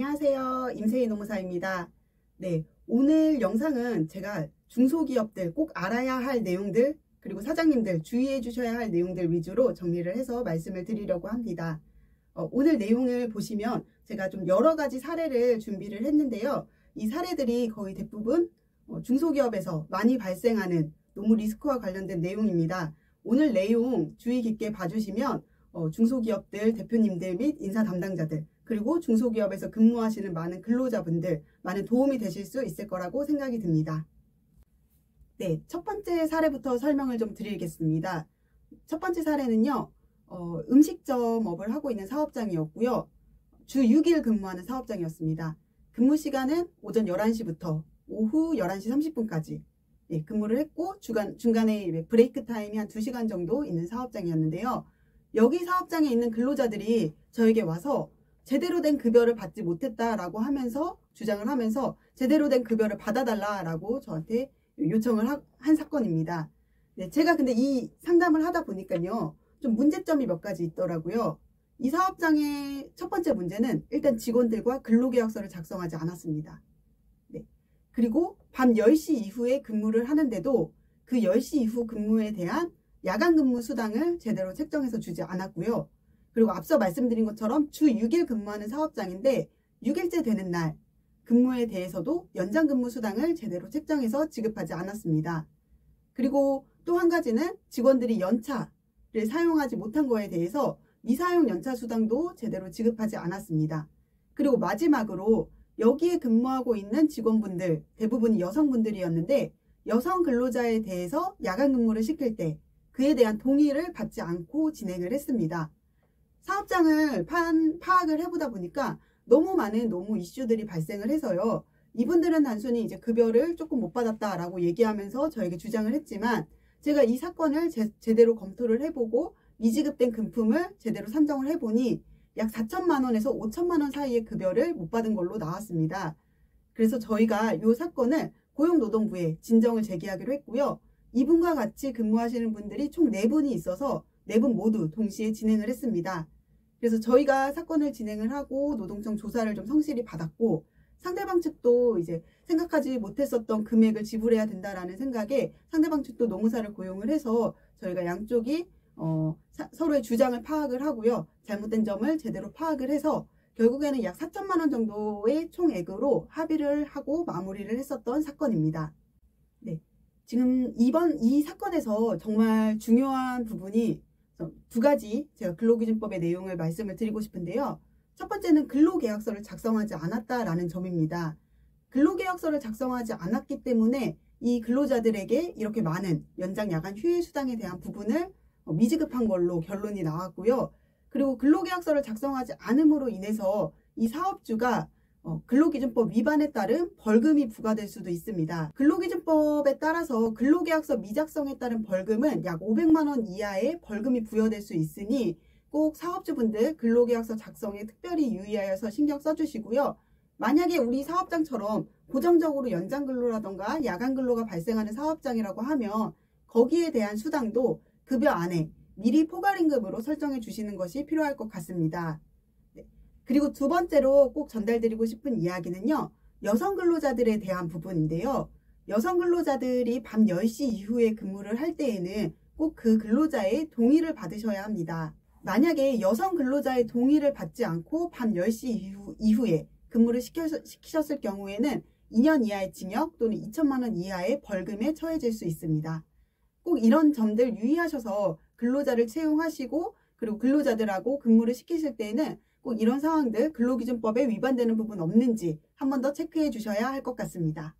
안녕하세요. 임세희 노무사입니다. 네, 오늘 영상은 제가 중소기업들 꼭 알아야 할 내용들, 그리고 사장님들 주의해 주셔야 할 내용들 위주로 정리를 해서 말씀을 드리려고 합니다. 오늘 내용을 보시면 제가 좀 여러 가지 사례를 준비를 했는데요. 이 사례들이 거의 대부분 중소기업에서 많이 발생하는 노무 리스크와 관련된 내용입니다. 오늘 내용 주의 깊게 봐주시면 중소기업들 대표님들 및 인사 담당자들, 그리고 중소기업에서 근무하시는 많은 근로자분들 많은 도움이 되실 수 있을 거라고 생각이 듭니다. 네, 첫 번째 사례부터 설명을 좀 드리겠습니다. 첫 번째 사례는요, 음식점업을 하고 있는 사업장이었고요. 주 6일 근무하는 사업장이었습니다. 근무 시간은 오전 11시부터 오후 11시 30분까지 근무를 했고, 중간에 브레이크 타임이 한 2시간 정도 있는 사업장이었는데요. 여기 사업장에 있는 근로자들이 저에게 와서 제대로 된 급여를 받지 못했다라고 하면서 주장을 하면서 제대로 된 급여를 받아달라라고 저한테 요청을 한 사건입니다. 네, 제가 근데 이 상담을 하다 보니까요, 좀 문제점이 몇 가지 있더라고요. 이 사업장의 첫 번째 문제는 일단 직원들과 근로계약서를 작성하지 않았습니다. 네, 그리고 밤 10시 이후에 근무를 하는데도 그 10시 이후 근무에 대한 야간 근무 수당을 제대로 책정해서 주지 않았고요. 그리고 앞서 말씀드린 것처럼 주 6일 근무하는 사업장인데 6일째 되는 날 근무에 대해서도 연장 근무 수당을 제대로 책정해서 지급하지 않았습니다. 그리고 또 한 가지는 직원들이 연차를 사용하지 못한 거에 대해서 미사용 연차 수당도 제대로 지급하지 않았습니다. 그리고 마지막으로 여기에 근무하고 있는 직원분들 대부분이 여성분들이었는데 여성 근로자에 대해서 야간 근무를 시킬 때 그에 대한 동의를 받지 않고 진행을 했습니다. 사업장을 파악을 해보다 보니까 너무 많은 노무 이슈들이 발생을 해서요. 이분들은 단순히 이제 급여를 조금 못 받았다라고 얘기하면서 저에게 주장을 했지만 제가 이 사건을 제대로 검토를 해보고 미지급된 금품을 제대로 산정을 해보니 약 4천만 원에서 5천만 원 사이의 급여를 못 받은 걸로 나왔습니다. 그래서 저희가 이 사건을 고용노동부에 진정을 제기하기로 했고요. 이분과 같이 근무하시는 분들이 총 4분이 있어서 4분 모두 동시에 진행을 했습니다. 그래서 저희가 사건을 진행을 하고 노동청 조사를 좀 성실히 받았고 상대방 측도 이제 생각하지 못했었던 금액을 지불해야 된다라는 생각에 상대방 측도 노무사를 고용을 해서 저희가 양쪽이 서로의 주장을 파악을 하고요. 잘못된 점을 제대로 파악을 해서 결국에는 약 4천만 원 정도의 총액으로 합의를 하고 마무리를 했었던 사건입니다. 네, 지금 이 사건에서 정말 중요한 부분이 2가지 제가 근로기준법의 내용을 말씀을 드리고 싶은데요. 첫 번째는 근로계약서를 작성하지 않았다라는 점입니다. 근로계약서를 작성하지 않았기 때문에 이 근로자들에게 이렇게 많은 연장 야간 휴일 수당에 대한 부분을 미지급한 걸로 결론이 나왔고요. 그리고 근로계약서를 작성하지 않음으로 인해서 이 사업주가 근로기준법 위반에 따른 벌금이 부과될 수도 있습니다. 근로기준법에 따라서 근로계약서 미작성에 따른 벌금은 약 500만 원 이하의 벌금이 부여될 수 있으니 꼭 사업주분들 근로계약서 작성에 특별히 유의하여서 신경 써주시고요. 만약에 우리 사업장처럼 고정적으로 연장근로라던가 야간근로가 발생하는 사업장이라고 하면 거기에 대한 수당도 급여 안에 미리 포괄임금으로 설정해 주시는 것이 필요할 것 같습니다. 그리고 2번째로 꼭 전달드리고 싶은 이야기는요. 여성 근로자들에 대한 부분인데요. 여성 근로자들이 밤 10시 이후에 근무를 할 때에는 꼭 그 근로자의 동의를 받으셔야 합니다. 만약에 여성 근로자의 동의를 받지 않고 밤 10시 이후에 근무를 시키셨을 경우에는 2년 이하의 징역 또는 2천만 원 이하의 벌금에 처해질 수 있습니다. 꼭 이런 점들 유의하셔서 근로자를 채용하시고 그리고 근로자들하고 근무를 시키실 때는 꼭 이런 상황들 근로기준법에 위반되는 부분 없는지 한 번 더 체크해 주셔야 할 것 같습니다.